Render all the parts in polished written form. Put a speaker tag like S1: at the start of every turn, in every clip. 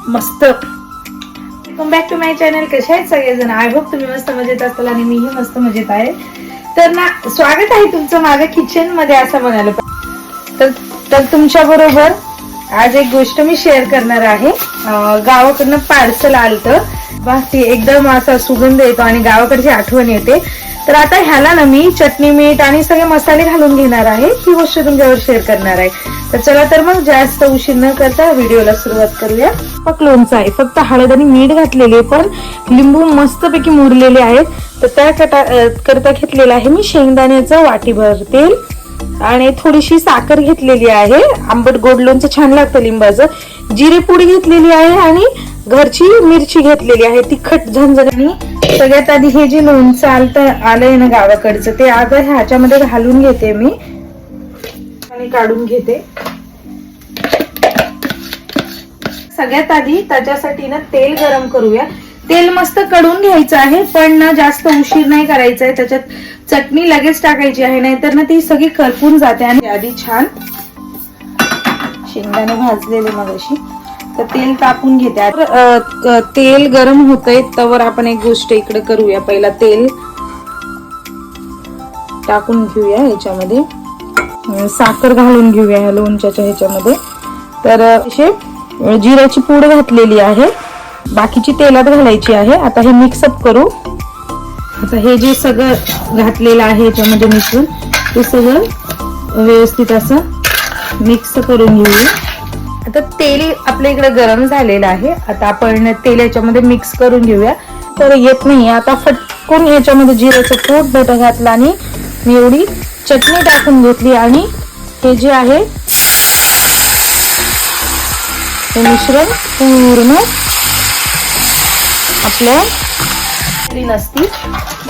S1: मस्त. Welcome back to my channel. कसे आहेत सगळेजण? आय होप तुम्ही मस्त मजेत असाल आणि मीही मस्त मजेत आहे. तर ना, स्वागत आहे तुमचं माझ्या किचन मध्ये असं म्हणायला. तर तुमच्या बरोबर आज एक गोष्ट मी शेअर करणार आहे. गावाकडनं पार्सल आलतं. बाकी एकदम असा सुगंध येतो आणि गावाकडची आठवण येते. तर आता ह्याला ना मी चटणी मीठ आणि सगळे मसाले घालून घेणार आहे. ही गोष्ट तुमच्यावर शेअर करणार आहे. तर चला तर मग जास्त उशीर न करता व्हिडिओला सुरुवात करूया. लोणचं आहे, फक्त हळद आणि मीठ घातलेले, पण लिंबू मस्तपैकी मुरलेले आहेत. तर त्या करता घेतलेला आहे मी शेंगदाण्याचं वाटीभर तेल आणि थोडीशी साखर घेतलेली आहे. आंबट गोड लोणचं छान लागतं लिंबाचं. जिरे पूड घेतलेली आहे आणि घरची मिरची घेतलेली आहे, तिखट झणझण. आणि सगळ्यात आधी हे जे लोणचं आलंय ना गावाकडचं, ते आता ह्याच्यामध्ये घालून घेते मी आणि काढून घेते. सगळ्यात आधी त्याच्यासाठी ना तेल गरम करूया. तेल मस्त कडून घ्यायचं आहे, पण ना जास्त उशीर नाही करायचा आहे. त्याच्यात चटणी लगेच टाकायची आहे, नाहीतर ना ती सगळी करपून जाते. आणि आधी छान शेंगदाणे भाजलेले मगाशी. तर तेल तापून घेते. तेल गरम होतंय तवर आपण एक गोष्ट इकडे करूया. पहिला तेल टाकून घेऊया, ह्याच्यामध्ये साखर घालून घेऊया ह्या लोणच्याच्या ह्याच्यामध्ये. तर असे जिऱ्याची पूड घातलेली आहे, बाकीची तेलात घालायची आहे. आता हे मिक्सअप करू. आता हे जे सगळं घातलेलं आहे ह्याच्यामध्ये मिसळून ते सगळं व्यवस्थित असं मिक्स करून घेऊया. आता तेल आपल्या इकडे गरम झालेलं आहे. आता आपण तेल याच्यामध्ये मिक्स करून घेऊया. तर येत नाही आता फटकून ह्याच्यामध्ये जिऱ्याचं पूड बटा घातला आणि मी एवढी चटणी टाकून घेतली आणि हे जे आहे हे मिश्रण पूर्ण आपल्या नसती,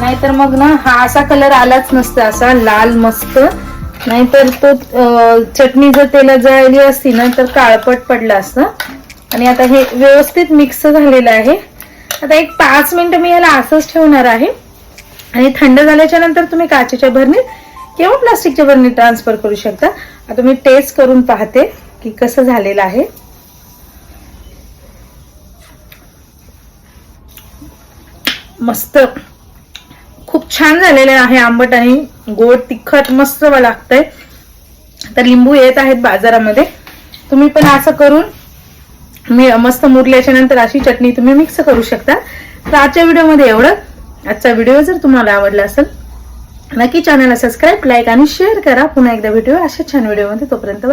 S1: नाहीतर मग ना हा असा कलर आलाच नसता, असा लाल मस्त. नाहीतर तो चटणी जर तेलात जळली असती ना तर काळपट पडलं असतं. आणि आता हे व्यवस्थित मिक्स झालेलं आहे. आता एक 5 मिनिटं मी याला असंच ठेवणार आहे आणि थंड झाल्याच्या नंतर तुम्ही काचेच्या भरणीत किंवा प्लास्टिकच्या भरणीत ट्रान्सफर करू शकता. आता मी टेस्ट करून पाहते की कसं झालेलं आहे. मस्त, खूप छान झालेले आहे. आंबट आणि गोड तिखट मस्त लागतंय. तर लिंबू येत आहेत बाजारामध्ये. तुम्ही पण असं करून मस्त मुरल्याच्या नंतर अशी चटणी तुम्ही मिक्स करू शकता. तर आजच्या व्हिडिओमध्ये एवढं. आजचा व्हिडिओ जर तुम्हाला आवडला असेल नक्की चॅनलला सबस्क्राईब, लाईक आणि शेअर करा. पुन्हा एकदा भेटूया अशा छान व्हिडिओमध्ये. तोपर्यंत